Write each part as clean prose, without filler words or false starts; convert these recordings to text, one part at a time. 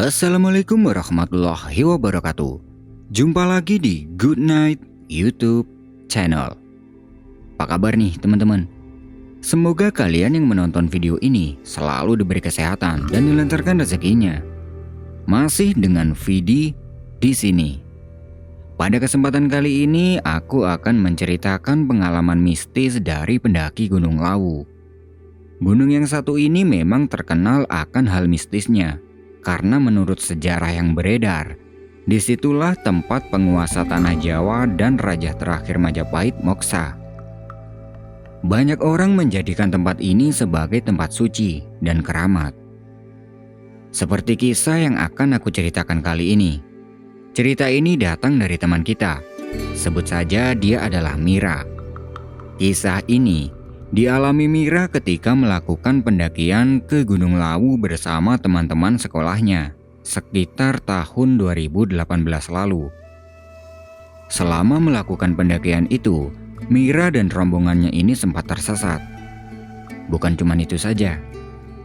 Assalamualaikum warahmatullahi wabarakatuh. Jumpa lagi di Good Night YouTube channel. Apa kabar nih teman-teman? Semoga kalian yang menonton video ini selalu diberi kesehatan dan dilancarkan rezekinya. Masih dengan Vidi di sini. Pada kesempatan kali ini aku akan menceritakan pengalaman mistis dari pendaki Gunung Lawu. Gunung yang satu ini memang terkenal akan hal mistisnya. Karena menurut sejarah yang beredar, disitulah tempat penguasa tanah Jawa dan raja terakhir Majapahit moksa. Banyak orang menjadikan tempat ini sebagai tempat suci dan keramat. Seperti kisah yang akan aku ceritakan kali ini. Cerita ini datang dari teman kita. Sebut saja dia adalah Mira. Kisah ini dialami Mira ketika melakukan pendakian ke Gunung Lawu bersama teman-teman sekolahnya sekitar tahun 2018 lalu. Selama melakukan pendakian itu, Mira dan rombongannya ini sempat tersesat. Bukan cuma itu saja.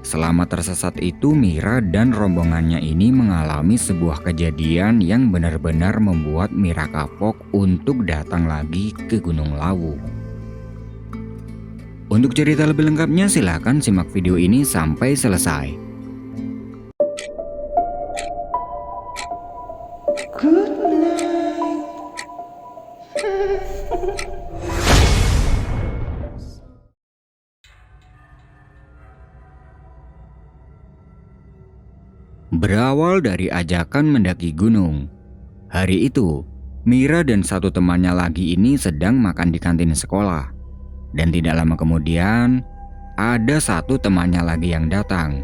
Selama tersesat itu, Mira dan rombongannya ini mengalami sebuah kejadian yang benar-benar membuat Mira kapok untuk datang lagi ke Gunung Lawu. Untuk cerita lebih lengkapnya silahkan simak video ini sampai selesai. Good night. Berawal dari ajakan mendaki gunung. Hari itu, Mira dan satu temannya lagi ini sedang makan di kantin sekolah. Dan tidak lama kemudian, ada satu temannya lagi yang datang.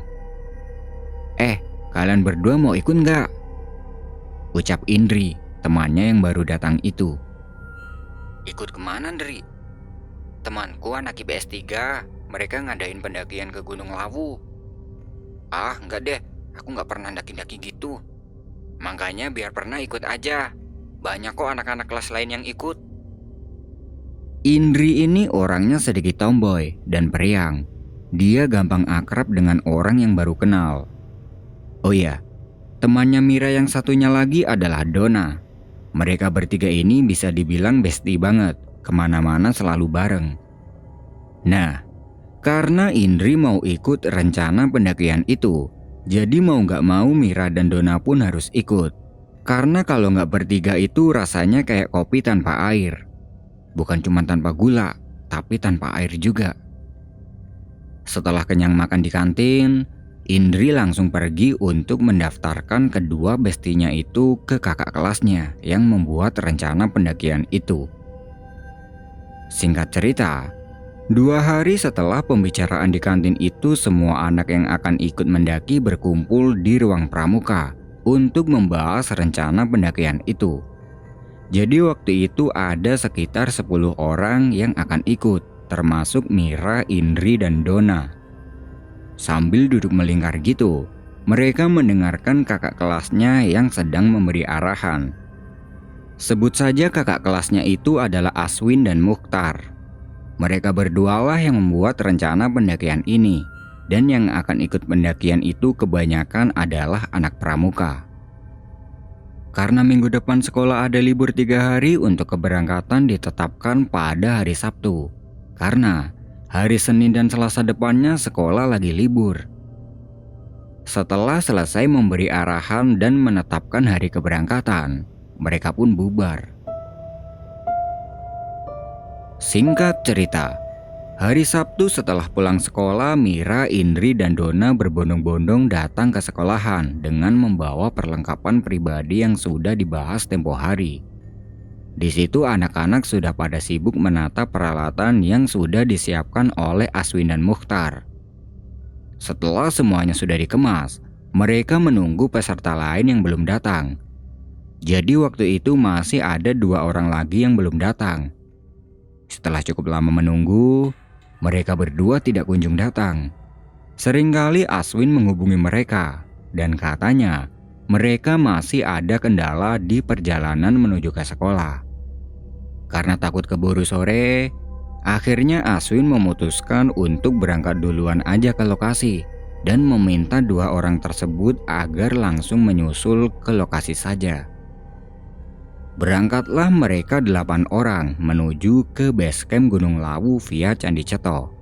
Kalian berdua mau ikut nggak? Ucap Indri, temannya yang baru datang itu. Ikut kemana, Indri? Temanku anak IPS 3, mereka ngadain pendakian ke Gunung Lawu. Ah, nggak deh, aku nggak pernah daki-daki gitu. Makanya biar pernah ikut aja. Banyak kok anak-anak kelas lain yang ikut. Indri ini orangnya sedikit tomboy dan periang. Dia gampang akrab dengan orang yang baru kenal. Oh iya, temannya Mira yang satunya lagi adalah Dona. Mereka bertiga ini bisa dibilang bestie banget, kemana-mana selalu bareng. Nah, karena Indri mau ikut rencana pendakian itu, jadi mau gak mau Mira dan Dona pun harus ikut. Karena kalau gak bertiga itu rasanya kayak kopi tanpa air. Bukan cuma tanpa gula, tapi tanpa air juga. Setelah kenyang makan di kantin, Indri langsung pergi untuk mendaftarkan kedua bestinya itu ke kakak kelasnya yang membuat rencana pendakian itu. Singkat cerita, 2 hari setelah pembicaraan di kantin itu, semua anak yang akan ikut mendaki berkumpul di ruang pramuka untuk membahas rencana pendakian itu. Jadi waktu itu ada sekitar 10 orang yang akan ikut, termasuk Mira, Indri, dan Dona. Sambil duduk melingkar gitu, mereka mendengarkan kakak kelasnya yang sedang memberi arahan. Sebut saja kakak kelasnya itu adalah Aswin dan Mukhtar. Mereka berdualah yang membuat rencana pendakian ini, dan yang akan ikut pendakian itu kebanyakan adalah anak pramuka. Karena minggu depan sekolah ada libur 3 hari, untuk keberangkatan ditetapkan pada hari Sabtu. Karena hari Senin dan Selasa depannya sekolah lagi libur. Setelah selesai memberi arahan dan menetapkan hari keberangkatan, mereka pun bubar. Singkat cerita, hari Sabtu setelah pulang sekolah, Mira, Indri, dan Dona berbondong-bondong datang ke sekolahan dengan membawa perlengkapan pribadi yang sudah dibahas tempo hari. Di situ anak-anak sudah pada sibuk menata peralatan yang sudah disiapkan oleh Aswin dan Mukhtar. Setelah semuanya sudah dikemas, mereka menunggu peserta lain yang belum datang. Jadi waktu itu masih ada 2 orang lagi yang belum datang. Setelah cukup lama menunggu, mereka berdua tidak kunjung datang. Seringkali Aswin menghubungi mereka dan katanya mereka masih ada kendala di perjalanan menuju ke sekolah. Karena takut keburu sore, akhirnya Aswin memutuskan untuk berangkat duluan aja ke lokasi dan meminta dua orang tersebut agar langsung menyusul ke lokasi saja. Berangkatlah mereka 8 orang menuju ke base camp Gunung Lawu via Candi Ceto.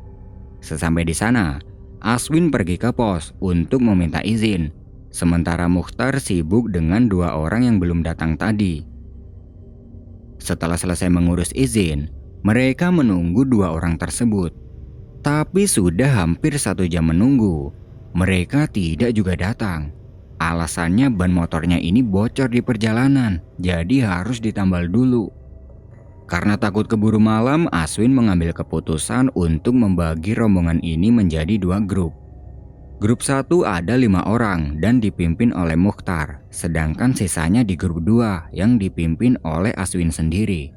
Sesampai di sana, Aswin pergi ke pos untuk meminta izin, sementara Mukhtar sibuk dengan dua orang yang belum datang tadi. Setelah selesai mengurus izin, mereka menunggu dua orang tersebut. Tapi sudah hampir 1 jam menunggu, mereka tidak juga datang. Alasannya ban motornya ini bocor di perjalanan, jadi harus ditambal dulu. Karena takut keburu malam, Aswin mengambil keputusan untuk membagi rombongan ini menjadi 2 grup. Grup 1 ada 5 orang dan dipimpin oleh Mukhtar, sedangkan sisanya di grup 2 yang dipimpin oleh Aswin sendiri.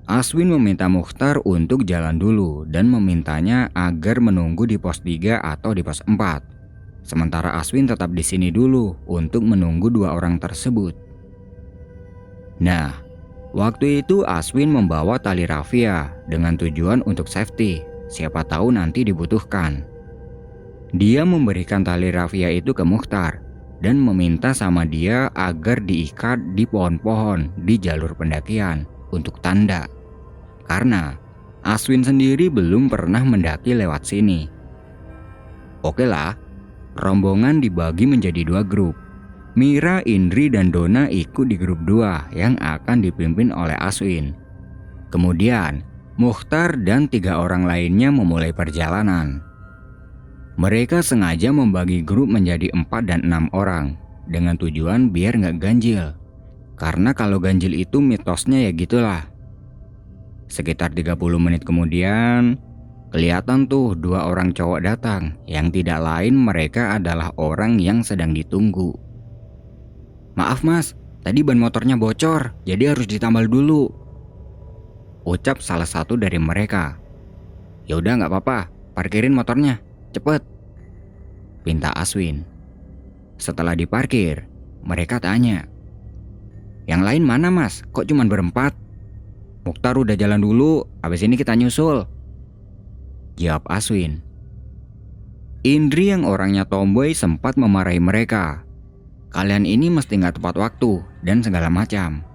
Aswin meminta Mukhtar untuk jalan dulu dan memintanya agar menunggu di pos 3 atau di pos 4. Sementara Aswin tetap di sini dulu untuk menunggu 2 orang tersebut. Nah, waktu itu Aswin membawa tali rafia dengan tujuan untuk safety, siapa tahu nanti dibutuhkan. Dia memberikan tali rafia itu ke Mukhtar dan meminta sama dia agar diikat di pohon-pohon di jalur pendakian untuk tanda. Karena Aswin sendiri belum pernah mendaki lewat sini. Oke lah, rombongan dibagi menjadi 2 grup. Mira, Indri, dan Dona ikut di grup 2 yang akan dipimpin oleh Aswin. Kemudian, Mukhtar dan 3 orang lainnya memulai perjalanan. Mereka sengaja membagi grup menjadi 4 dan 6 orang dengan tujuan biar nggak ganjil. Karena kalau ganjil itu mitosnya ya gitulah. Sekitar 30 menit kemudian, kelihatan tuh 2 orang cowok datang yang tidak lain mereka adalah orang yang sedang ditunggu. "Maaf mas, tadi ban motornya bocor, jadi harus ditambal dulu," ucap salah satu dari mereka. "Ya udah nggak apa-apa, parkirin motornya, cepet," pinta Aswin. Setelah diparkir, mereka tanya, "Yang lain mana mas? Kok cuman berempat?" "Mukhtar udah jalan dulu, habis ini kita nyusul," jawab Aswin. Indri yang orangnya tomboy sempat memarahi mereka. "Kalian ini mesti nggak tepat waktu dan segala macam."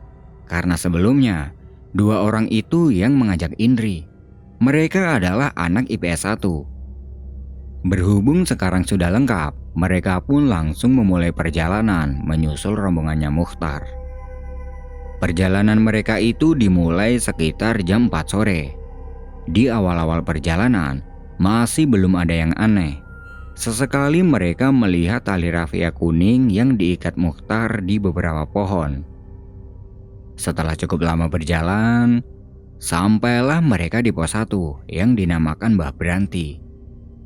Karena sebelumnya, 2 orang itu yang mengajak Indri. Mereka adalah anak IPS 1. Berhubung sekarang sudah lengkap, mereka pun langsung memulai perjalanan menyusul rombongannya Mukhtar. Perjalanan mereka itu dimulai sekitar jam 4 sore. Di awal-awal perjalanan, masih belum ada yang aneh. Sesekali mereka melihat tali rafia kuning yang diikat Mukhtar di beberapa pohon. Setelah cukup lama berjalan, sampailah mereka di pos 1 yang dinamakan Mbah Branti.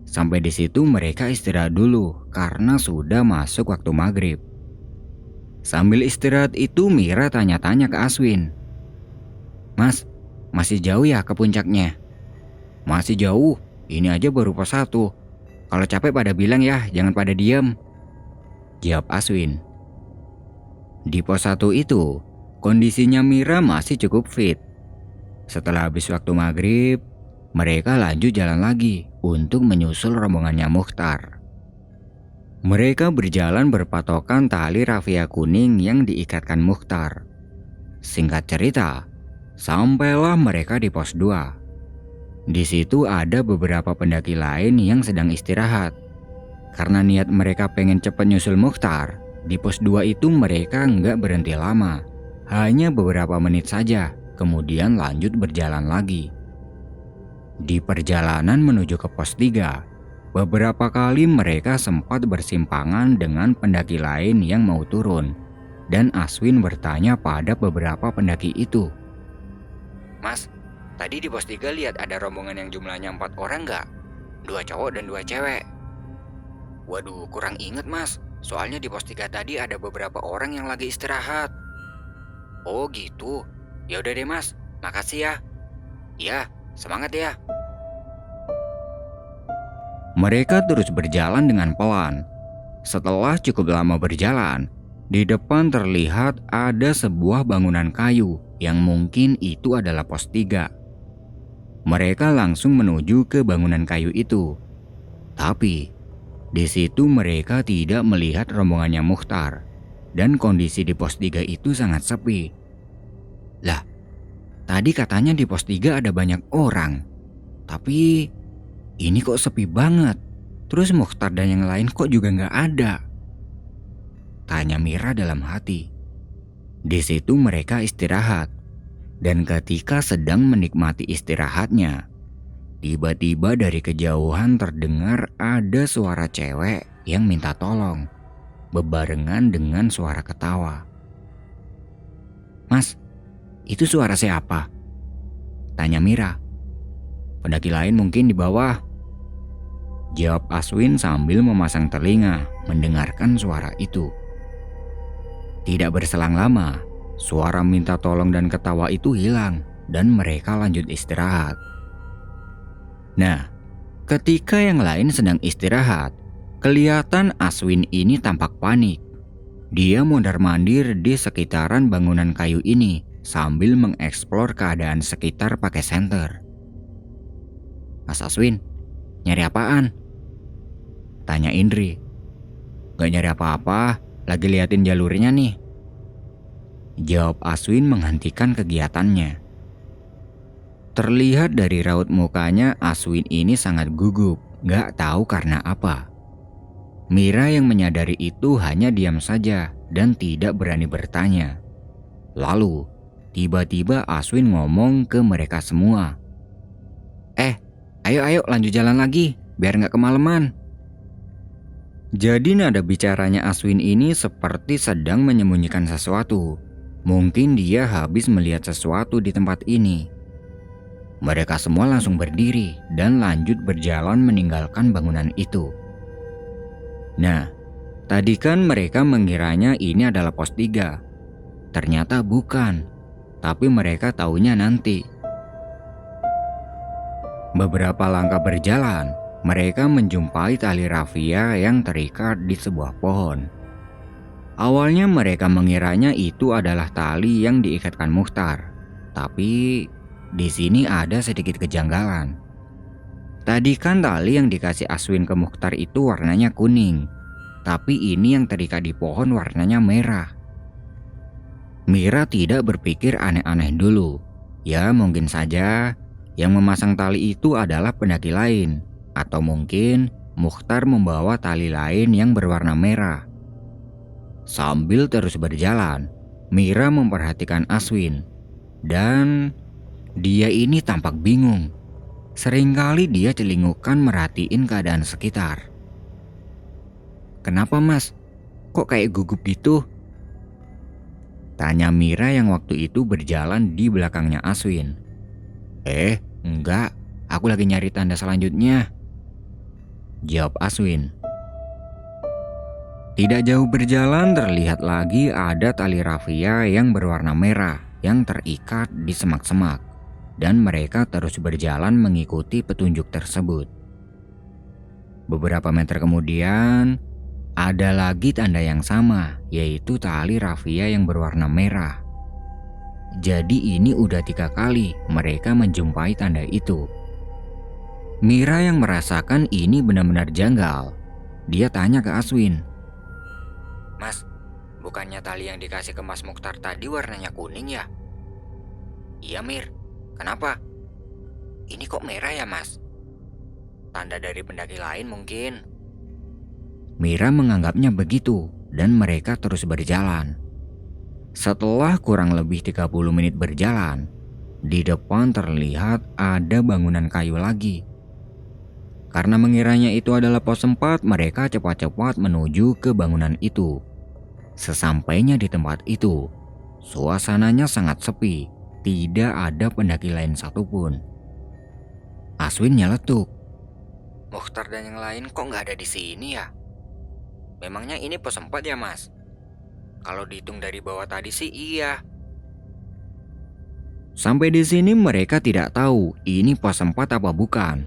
Sampai di situ mereka istirahat dulu karena sudah masuk waktu maghrib. Sambil istirahat itu Mira tanya-tanya ke Aswin, "Mas, masih jauh ya ke puncaknya?" "Masih jauh, ini aja baru pos 1. Kalau capek pada bilang ya, jangan pada diam," jawab Aswin. Di pos 1 itu, kondisinya Mira masih cukup fit. Setelah habis waktu maghrib, mereka lanjut jalan lagi untuk menyusul rombongannya Mukhtar. Mereka berjalan berpatokan tali rafia kuning yang diikatkan Mukhtar. Singkat cerita, sampailah mereka di pos 2. Di situ ada beberapa pendaki lain yang sedang istirahat. Karena niat mereka pengen cepat nyusul Mukhtar, di pos 2 itu mereka nggak berhenti lama. Hanya beberapa menit saja, kemudian lanjut berjalan lagi. Di perjalanan menuju ke pos 3, beberapa kali mereka sempat bersimpangan dengan pendaki lain yang mau turun. Dan Aswin bertanya pada beberapa pendaki itu, "Mas, tadi di pos 3 lihat ada rombongan yang jumlahnya 4 orang nggak? 2 cowok dan 2 cewek." "Waduh, kurang inget mas. Soalnya di pos 3 tadi ada beberapa orang yang lagi istirahat." "Oh gitu, ya udah deh mas, makasih ya." "Ya, semangat ya." Mereka terus berjalan dengan pelan. Setelah cukup lama berjalan, di depan terlihat ada sebuah bangunan kayu yang mungkin itu adalah pos 3. Mereka langsung menuju ke bangunan kayu itu. Tapi, Di situ mereka tidak melihat rombongannya Mukhtar, dan kondisi di pos 3 itu sangat sepi. Lah, tadi katanya di pos 3 ada banyak orang, tapi ini kok sepi banget. Terus Mukhtar dan yang lain kok juga nggak ada? Tanya Mira dalam hati. Di situ mereka istirahat, dan ketika sedang menikmati istirahatnya, tiba-tiba dari kejauhan terdengar ada suara cewek yang minta tolong, bebarengan dengan suara ketawa. "Mas, itu suara siapa?" tanya Mira. "Pendaki lain mungkin di bawah," jawab Aswin sambil memasang telinga mendengarkan suara itu. Tidak berselang lama, suara minta tolong dan ketawa itu hilang dan mereka lanjut istirahat. Nah, ketika yang lain sedang istirahat, kelihatan Aswin ini tampak panik. Dia mondar-mandir di sekitaran bangunan kayu ini sambil mengeksplor keadaan sekitar pakai senter. "Mas Aswin, nyari apaan?" tanya Indri. "Gak nyari apa-apa, lagi liatin jalurnya nih," jawab Aswin menghentikan kegiatannya. Terlihat dari raut mukanya, Aswin ini sangat gugup, gak tahu karena apa. Mira yang menyadari itu hanya diam saja dan tidak berani bertanya. Lalu, tiba-tiba Aswin ngomong ke mereka semua. Ayo lanjut jalan lagi, biar gak kemalaman." Jadi nada bicaranya Aswin ini seperti sedang menyembunyikan sesuatu. Mungkin dia habis melihat sesuatu di tempat ini. Mereka semua langsung berdiri dan lanjut berjalan meninggalkan bangunan itu. Nah, tadi kan mereka mengiranya ini adalah pos 3. Ternyata bukan, tapi mereka taunya nanti. Beberapa langkah berjalan, mereka menjumpai tali rafia yang terikat di sebuah pohon. Awalnya mereka mengiranya itu adalah tali yang diikatkan Mukhtar, tapi di sini ada sedikit kejanggalan. Tadi kan tali yang dikasih Aswin ke Mukhtar itu warnanya kuning, tapi ini yang terikat di pohon warnanya merah. Mira tidak berpikir aneh-aneh dulu. Ya mungkin saja yang memasang tali itu adalah pendaki lain, atau mungkin Mukhtar membawa tali lain yang berwarna merah. Sambil terus berjalan, Mira memperhatikan Aswin, dan dia ini tampak bingung. Seringkali dia celingukan merhatiin keadaan sekitar. "Kenapa mas? Kok kayak gugup gitu?" tanya Mira yang waktu itu berjalan di belakangnya Aswin. Enggak, aku lagi nyari tanda selanjutnya," jawab Aswin. Tidak jauh berjalan terlihat lagi ada tali rafia yang berwarna merah yang terikat di semak-semak, dan mereka terus berjalan mengikuti petunjuk tersebut. Beberapa meter kemudian, ada lagi tanda yang sama, yaitu tali rafia yang berwarna merah. Jadi ini udah 3 kali mereka menjumpai tanda itu. Mira yang merasakan ini benar-benar janggal. Dia tanya ke Aswin, "Mas, bukannya tali yang dikasih ke Mas Mukhtar tadi warnanya kuning ya?" "Iya Mir, kenapa?" "Ini kok merah ya mas? Tanda dari pendaki lain mungkin." Mira menganggapnya begitu dan mereka terus berjalan. Setelah kurang lebih 30 menit berjalan, di depan terlihat ada bangunan kayu lagi. Karena mengiranya itu adalah pos 4, mereka cepat-cepat menuju ke bangunan itu. Sesampainya di tempat itu, suasananya sangat sepi, tidak ada pendaki lain satupun. Aswin nyeletuk, "Mukhtar dan yang lain kok nggak ada di sini ya? Memangnya ini pos 4 ya mas? Kalau dihitung dari bawah tadi sih iya." Sampai di sini mereka tidak tahu ini pos 4 apa bukan,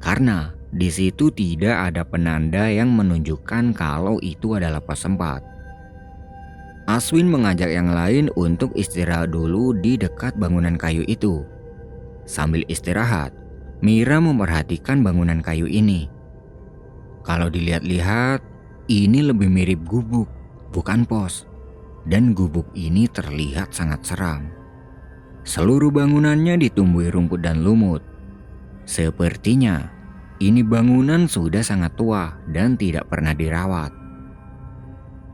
karena di situ tidak ada penanda yang menunjukkan kalau itu adalah pos 4. Aswin mengajak yang lain untuk istirahat dulu di dekat bangunan kayu itu. Sambil istirahat, Mira memperhatikan bangunan kayu ini. Kalau dilihat-lihat, ini lebih mirip gubuk, bukan pos. Dan gubuk ini terlihat sangat seram. Seluruh bangunannya ditumbuhi rumput dan lumut. Sepertinya ini bangunan sudah sangat tua dan tidak pernah dirawat.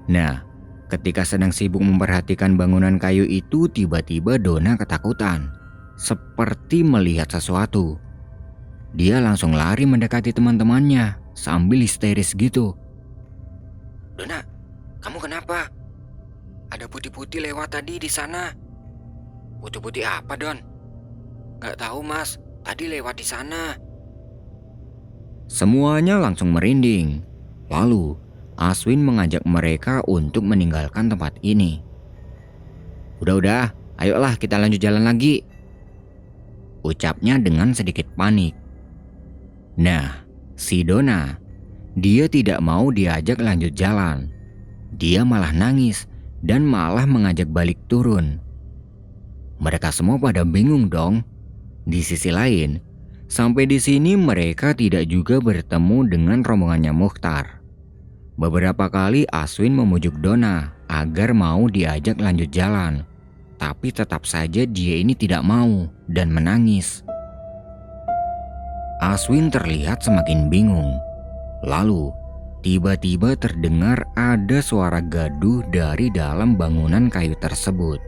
Nah, ketika sedang sibuk memperhatikan bangunan kayu itu, tiba-tiba Donna ketakutan, seperti melihat sesuatu. Dia langsung lari mendekati teman-temannya sambil histeris gitu. "Donna, kamu kenapa? Ada putih-putih lewat tadi di sana." "Putih-putih apa, Don?" "Gak tahu, Mas. Tadi lewat di sana." Semuanya langsung merinding. Lalu Aswin mengajak mereka untuk meninggalkan tempat ini. Udah, ayolah kita lanjut jalan lagi," ucapnya dengan sedikit panik. Nah, si Donna, dia tidak mau diajak lanjut jalan. Dia malah nangis dan malah mengajak balik turun. Mereka semua pada bingung dong. Di sisi lain, sampai di sini mereka tidak juga bertemu dengan rombongannya Mukhtar. Beberapa kali Aswin memujuk Donna agar mau diajak lanjut jalan, tapi tetap saja dia ini tidak mau dan menangis. Aswin terlihat semakin bingung. Lalu, tiba-tiba terdengar ada suara gaduh dari dalam bangunan kayu tersebut,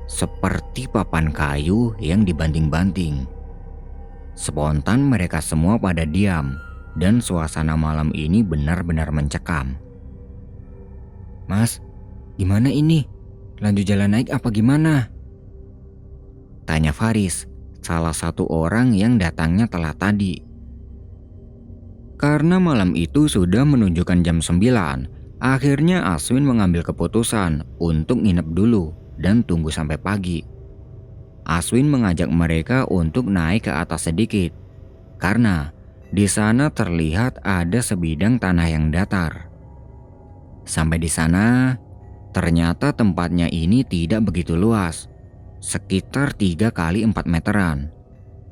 seperti papan kayu yang dibanting-banting. Spontan mereka semua pada diam dan suasana malam ini benar-benar mencekam. "Mas, gimana ini? Lanjut jalan naik apa gimana?" tanya Faris, salah satu orang yang datangnya telat tadi. Karena malam itu sudah menunjukkan jam 9, akhirnya Aswin mengambil keputusan untuk nginep dulu dan tunggu sampai pagi. Aswin mengajak mereka untuk naik ke atas sedikit, karena di sana terlihat ada sebidang tanah yang datar. Sampai di sana, ternyata tempatnya ini tidak begitu luas, sekitar 3 kali 4 meteran.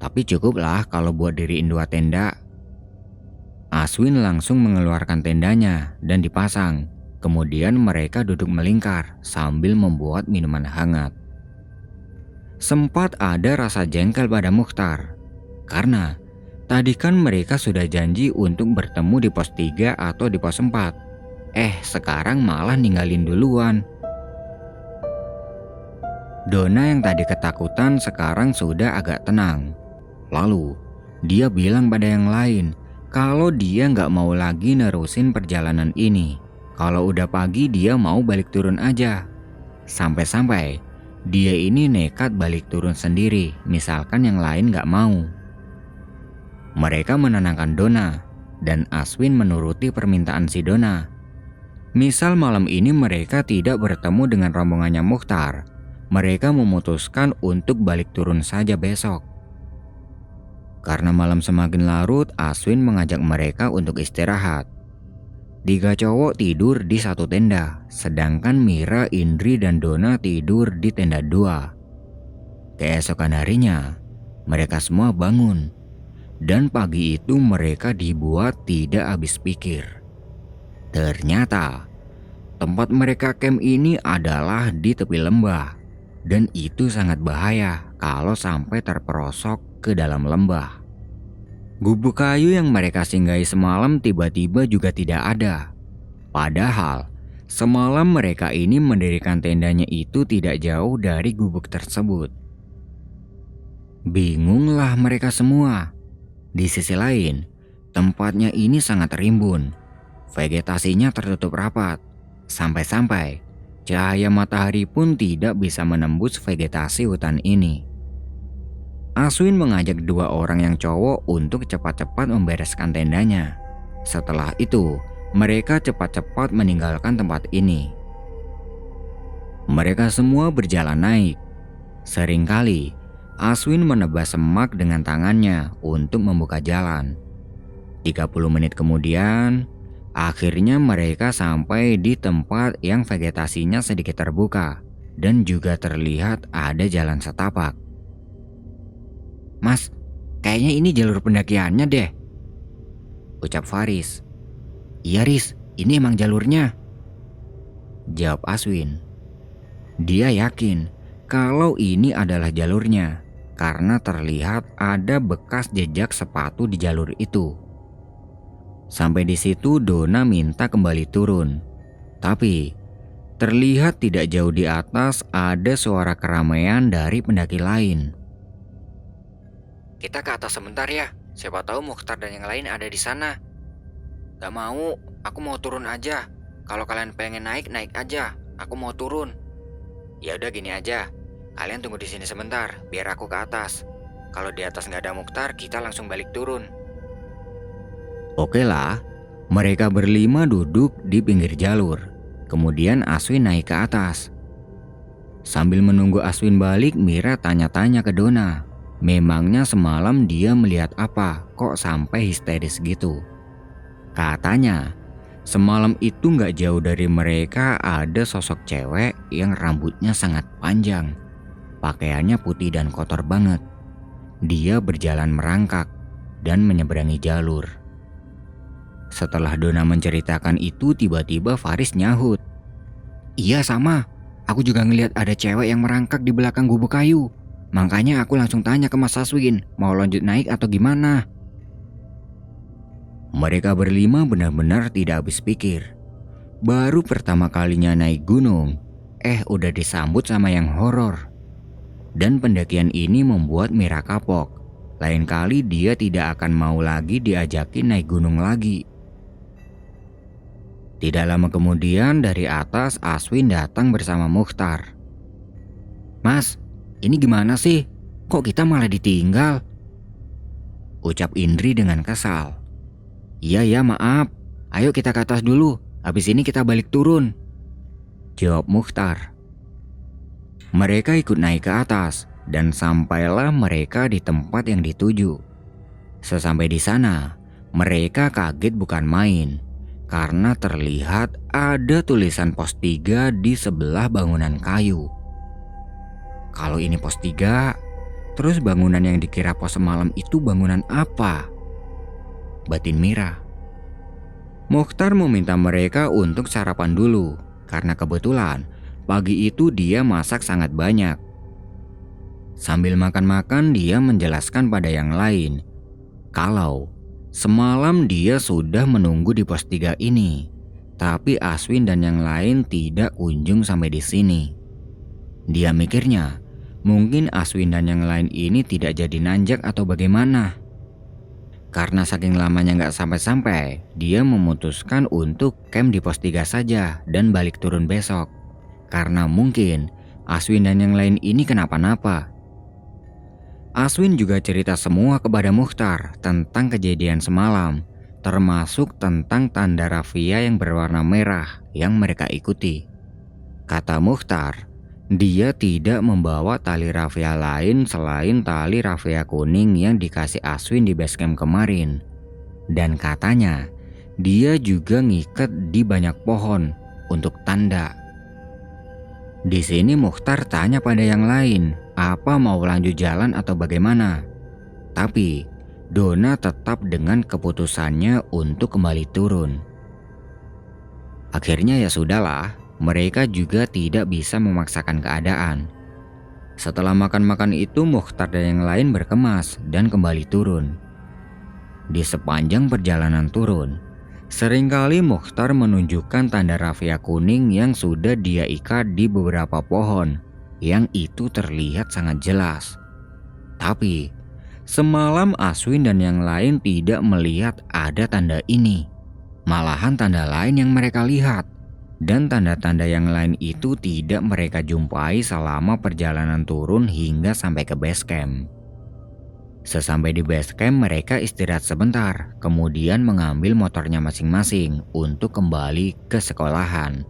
Tapi cukuplah kalau buat diriin 2 tenda. Aswin langsung mengeluarkan tendanya dan dipasang. Kemudian mereka duduk melingkar sambil membuat minuman hangat. Sempat ada rasa jengkel pada Mukhtar, karena tadi kan mereka sudah janji untuk bertemu di pos 3 atau di pos 4. Sekarang malah ninggalin duluan. Donna yang tadi ketakutan sekarang sudah agak tenang. Lalu dia bilang pada yang lain kalau dia nggak mau lagi nerusin perjalanan ini. Kalau udah pagi dia mau balik turun aja. Sampai-sampai dia ini nekat balik turun sendiri, misalkan yang lain nggak mau. Mereka menenangkan Donna, dan Aswin menuruti permintaan si Donna. Misal malam ini mereka tidak bertemu dengan rombongannya Mukhtar, mereka memutuskan untuk balik turun saja besok. Karena malam semakin larut, Aswin mengajak mereka untuk istirahat. 3 cowok tidur di satu tenda, sedangkan Mira, Indri, dan Donna tidur di tenda 2. Keesokan harinya, mereka semua bangun. Dan pagi itu mereka dibuat tidak habis pikir. Ternyata, tempat mereka camp ini adalah di tepi lembah. Dan itu sangat bahaya kalau sampai terperosok ke dalam lembah. Gubuk kayu yang mereka singgahi semalam tiba-tiba juga tidak ada. Padahal semalam mereka ini mendirikan tendanya itu tidak jauh dari gubuk tersebut. Bingunglah mereka semua. Di sisi lain, tempatnya ini sangat rimbun. Vegetasinya tertutup rapat. Sampai-sampai cahaya matahari pun tidak bisa menembus vegetasi hutan ini. Aswin mengajak 2 orang yang cowok untuk cepat-cepat membereskan tendanya. Setelah itu, mereka cepat-cepat meninggalkan tempat ini. Mereka semua berjalan naik. Seringkali, Aswin menebas semak dengan tangannya untuk membuka jalan. 30 menit kemudian, akhirnya mereka sampai di tempat yang vegetasinya sedikit terbuka dan juga terlihat ada jalan setapak. "Mas, kayaknya ini jalur pendakiannya deh," ucap Faris. Iya Riz, ini emang jalurnya, jawab Aswin. Dia yakin kalau ini adalah jalurnya karena terlihat ada bekas jejak sepatu di jalur itu. Sampai di situ Donna minta kembali turun. Tapi terlihat tidak jauh di atas ada suara keramaian dari pendaki lain. Kita ke atas sebentar ya, siapa tahu Mukhtar dan yang lain ada di sana. Gak mau, aku mau turun aja. Kalau kalian pengen naik, naik aja. Aku mau turun. Ya udah gini aja, kalian tunggu di sini sebentar, biar aku ke atas. Kalau di atas nggak ada Mukhtar, kita langsung balik turun. Oke lah, mereka berlima duduk di pinggir jalur. Kemudian Aswin naik ke atas. Sambil menunggu Aswin balik, Mira tanya-tanya ke Donna. Memangnya semalam dia melihat apa, kok sampai histeris gitu? Katanya, semalam itu gak jauh dari mereka ada sosok cewek yang rambutnya sangat panjang. Pakaiannya putih dan kotor banget. Dia berjalan merangkak dan menyeberangi jalur. Setelah Donna menceritakan itu, tiba-tiba Faris nyahut. Iya sama, aku juga ngelihat ada cewek yang merangkak di belakang gubuk kayu. Makanya aku langsung tanya ke Mas Aswin, mau lanjut naik atau gimana? Mereka berlima benar-benar tidak habis pikir. Baru pertama kalinya naik gunung, udah disambut sama yang horor. Dan pendakian ini membuat Mira kapok. Lain kali dia tidak akan mau lagi diajakin naik gunung lagi. Tidak lama kemudian dari atas Aswin datang bersama Mukhtar. Mas, ini gimana sih? Kok kita malah ditinggal? Ucap Indri dengan kesal. Iya maaf, ayo kita ke atas dulu, habis ini kita balik turun, jawab Mukhtar. Mereka ikut naik ke atas dan sampailah mereka di tempat yang dituju. Sesampai di sana, mereka kaget bukan main karena terlihat ada tulisan pos 3 di sebelah bangunan kayu. Kalau ini pos 3, terus bangunan yang dikira pos semalam itu bangunan apa? Batin Mira. Mukhtar meminta mereka untuk sarapan dulu karena kebetulan pagi itu dia masak sangat banyak. Sambil makan-makan dia menjelaskan pada yang lain kalau semalam dia sudah menunggu di pos 3 ini, tapi Aswin dan yang lain tidak kunjung sampai di sini. Dia mikirnya mungkin Aswin dan yang lain ini tidak jadi nanjak atau bagaimana. Karena saking lamanya gak sampai-sampai, dia memutuskan untuk camp di pos 3 saja dan balik turun besok. Karena mungkin Aswin dan yang lain ini kenapa-napa. Aswin juga cerita semua kepada Mukhtar tentang kejadian semalam, termasuk tentang tanda raffia yang berwarna merah yang mereka ikuti. Kata Mukhtar, dia tidak membawa tali raffia lain selain tali raffia kuning yang dikasih Aswin di basecamp kemarin. Dan katanya, dia juga ngikat di banyak pohon untuk tanda. Di sini Mukhtar tanya pada yang lain, apa mau lanjut jalan atau bagaimana. Tapi Donna tetap dengan keputusannya untuk kembali turun. Akhirnya ya sudahlah, mereka juga tidak bisa memaksakan keadaan. Setelah makan-makan itu Mukhtar dan yang lain berkemas dan kembali turun. Di sepanjang perjalanan turun, seringkali Mukhtar menunjukkan tanda raffia kuning yang sudah dia ikat di beberapa pohon, yang itu terlihat sangat jelas. Tapi semalam Aswin dan yang lain tidak melihat ada tanda ini. Malahan tanda lain yang mereka lihat. Dan tanda-tanda yang lain itu tidak mereka jumpai selama perjalanan turun hingga sampai ke base camp. Sesampai di base camp mereka istirahat sebentar, kemudian mengambil motornya masing-masing untuk kembali ke sekolahan.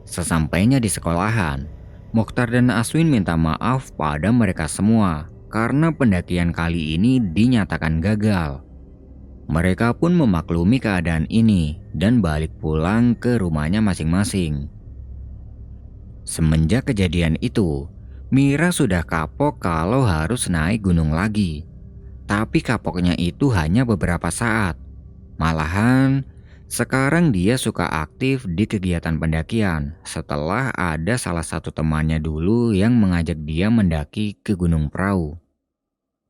Sesampainya di sekolahan, Mukhtar dan Aswin minta maaf pada mereka semua karena pendakian kali ini dinyatakan gagal. Mereka pun memaklumi keadaan ini dan balik pulang ke rumahnya masing-masing. Semenjak kejadian itu, Mira sudah kapok kalau harus naik gunung lagi. Tapi kapoknya itu hanya beberapa saat. Malahan, Sekarang dia suka aktif di kegiatan pendakian setelah ada salah satu temannya dulu yang mengajak dia mendaki ke Gunung Prau.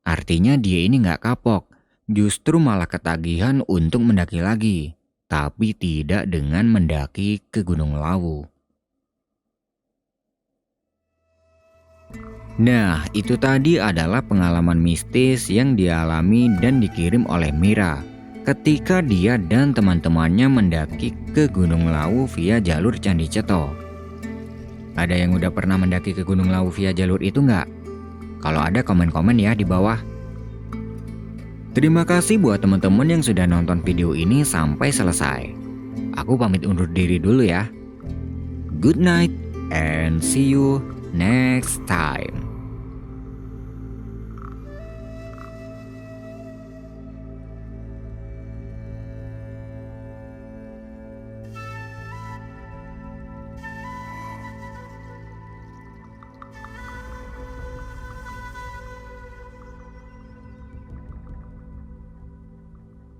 Artinya dia ini nggak kapok, justru malah ketagihan untuk mendaki lagi, tapi tidak dengan mendaki ke Gunung Lawu. Nah, itu tadi adalah pengalaman mistis yang dialami dan dikirim oleh Mira ketika dia dan teman-temannya mendaki ke Gunung Lawu via jalur Candi Ceto. Ada yang udah pernah mendaki ke Gunung Lawu via jalur itu nggak? Kalau ada komen-komen ya di bawah. Terima kasih buat teman-teman yang sudah nonton video ini sampai selesai. Aku pamit undur diri dulu ya. Good night and see you next time.